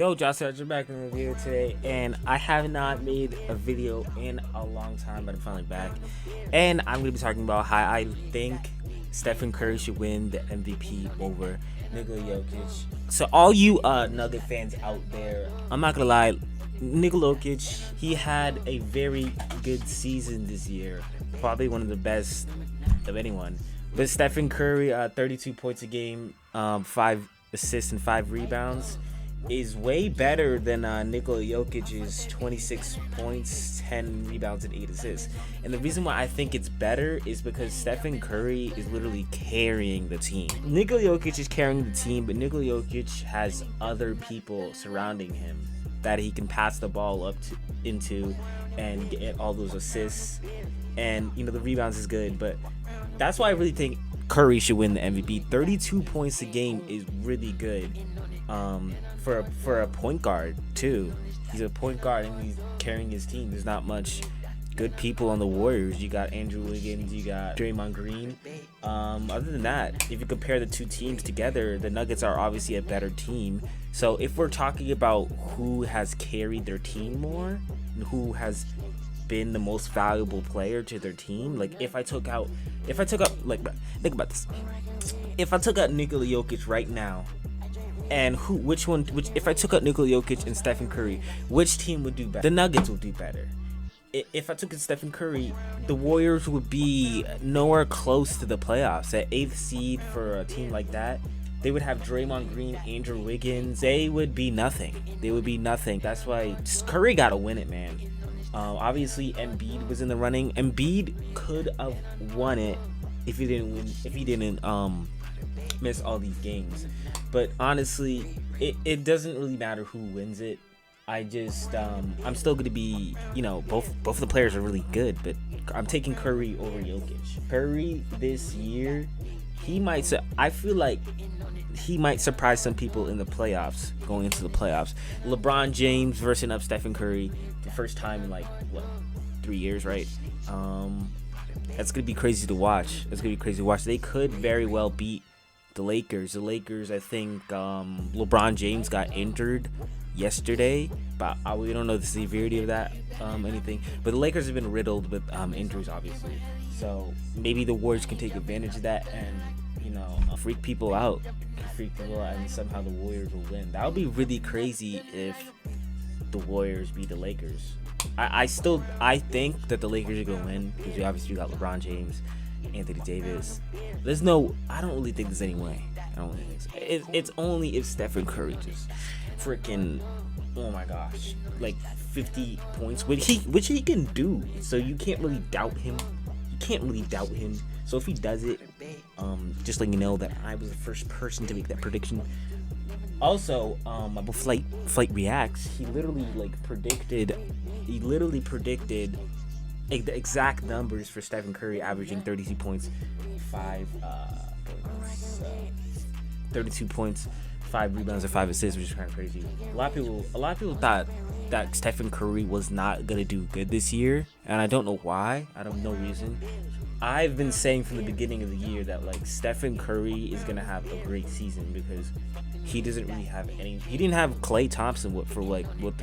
Yo, Josh, you're back in the video today, and I have not made a video in a long time, but I'm finally back. And I'm gonna be talking about how I think Stephen Curry should win the MVP over Nikola Jokic. So, all you Nugget fans out there, I'm not gonna lie, Nikola Jokic, he had a very good season this year, probably one of the best of anyone. But Stephen Curry, 32 points a game, 5 assists and 5 rebounds, is way better than Nikola Jokic's 26 points, 10 rebounds, and 8 assists. And the reason why I think it's better is because Stephen Curry is literally carrying the team. Nikola Jokic is carrying the team, but Nikola Jokic has other people surrounding him that he can pass the ball up to, into and get all those assists. And, you know, the rebounds is good, but that's why I really think Curry should win the MVP. 32 points a game is really good. For a point guard too. He's a point guard and he's carrying his team. There's not much good people on the Warriors. You got Andrew Wiggins, you got Draymond Green. Other than that, if you compare the two teams together, the Nuggets are obviously a better team. So if we're talking about who has carried their team more and who has been the most valuable player to their team, like if I took out like, think about this. If I took out Nikola Jokic right now, and which if I took out Nikola Jokic and Stephen Curry, which team would do better? The Nuggets would do better. If I took out Stephen Curry, the Warriors would be nowhere close to the playoffs. At 8th seed for a team like that, they would have Draymond Green, Andrew Wiggins. They would be nothing. That's why Curry gotta win it, man. Obviously Embiid was in the running. Embiid could have won it if he didn't miss all these games. But honestly, it doesn't really matter who wins it. I'm still gonna be, you know, both of the players are really good, but I'm taking Curry over Jokic. Curry this year, I feel like he might surprise some people in the playoffs, going into the playoffs. LeBron James versus up Stephen Curry, the first time in like 3 years, right? That's gonna be crazy to watch. They could very well beat the Lakers. I think LeBron James got injured yesterday, but we don't know the severity of that, anything. But the Lakers have been riddled with injuries, obviously. So maybe the Warriors can take advantage of that and, you know, freak people out, and somehow the Warriors will win. That would be really crazy if the Warriors beat the Lakers. I think that the Lakers are gonna win because we obviously got LeBron James, Anthony Davis. I don't really think there's any way. I don't really think so. It's only if Stephen Curry just freaking, oh my gosh, like 50 points, which he can do. So you can't really doubt him. So if he does it, just letting you know that I was the first person to make that prediction. Also, about Flight Reacts, he literally predicted the exact numbers for Stephen Curry, averaging 32 points, 5 rebounds, and 5 assists, which is kind of crazy. A lot of people thought that Stephen Curry was not gonna do good this year, and I don't know why. I don't know reason. I've been saying from the beginning of the year that Stephen Curry is gonna have a great season because he doesn't really have any. He didn't have Klay Thompson the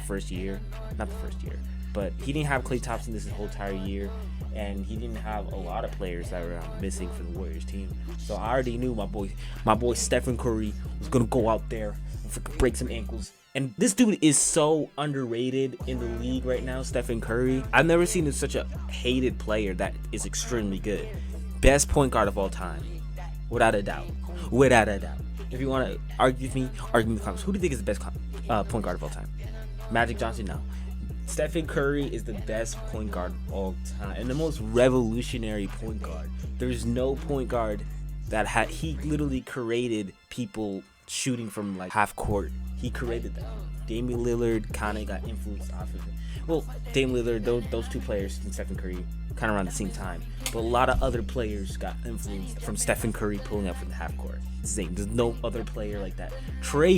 first year, not the first year. But he didn't have Klay Thompson this whole entire year, and he didn't have a lot of players that were missing for the Warriors team. So I already knew my boy Stephen Curry was gonna go out there and freaking break some ankles. And this dude is so underrated in the league right now, Stephen Curry. I've never seen such a hated player that is extremely good. Best point guard of all time, without a doubt. If you want to argue with me, argue in the comments. Who do you think is the best point guard of all time? Magic Johnson? No. Stephen Curry is the best point guard of all time and the most revolutionary point guard. There's no point guard that he literally created people shooting from half court. He created that. Damian Lillard kind of got influenced off of it. Well, Damian Lillard, those two players and Stephen Curry kind of around the same time. But a lot of other players got influenced from Stephen Curry pulling up from the half court. There's no other player like that. Trae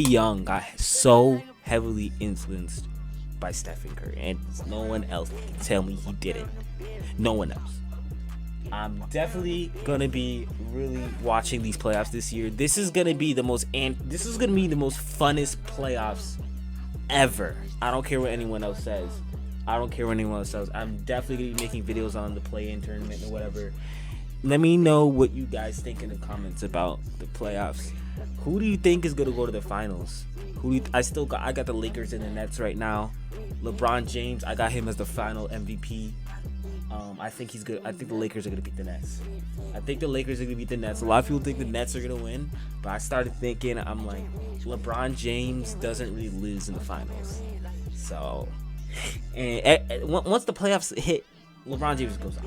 Young got so heavily influenced by Stephen Curry, and no one else can tell me he didn't. No one else. I'm definitely gonna be really watching these playoffs this year. This is gonna be the most funnest playoffs ever. I don't care what anyone else says. I'm definitely gonna be making videos on the play-in tournament or whatever. Let me know what you guys think in the comments about the playoffs. Who do you think is gonna go to the finals? I got the Lakers and the Nets right now. LeBron James, I got him as the final MVP. I think he's good. I think the Lakers are gonna beat the Nets. A lot of people think the Nets are gonna win, but I started thinking, I'm like, LeBron James doesn't really lose in the finals. So, and once the playoffs hit, LeBron James goes off.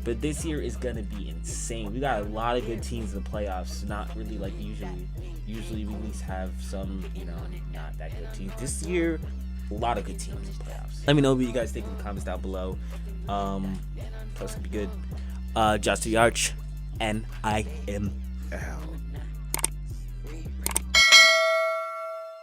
But this year is gonna be insane. We got a lot of good teams in the playoffs. Not really like usually. Usually we at least have some, not that good teams. This year, a lot of good teams in the playoffs. Let me know what you guys think in the comments down below. That's gonna be good. Just the Arch, and I am out.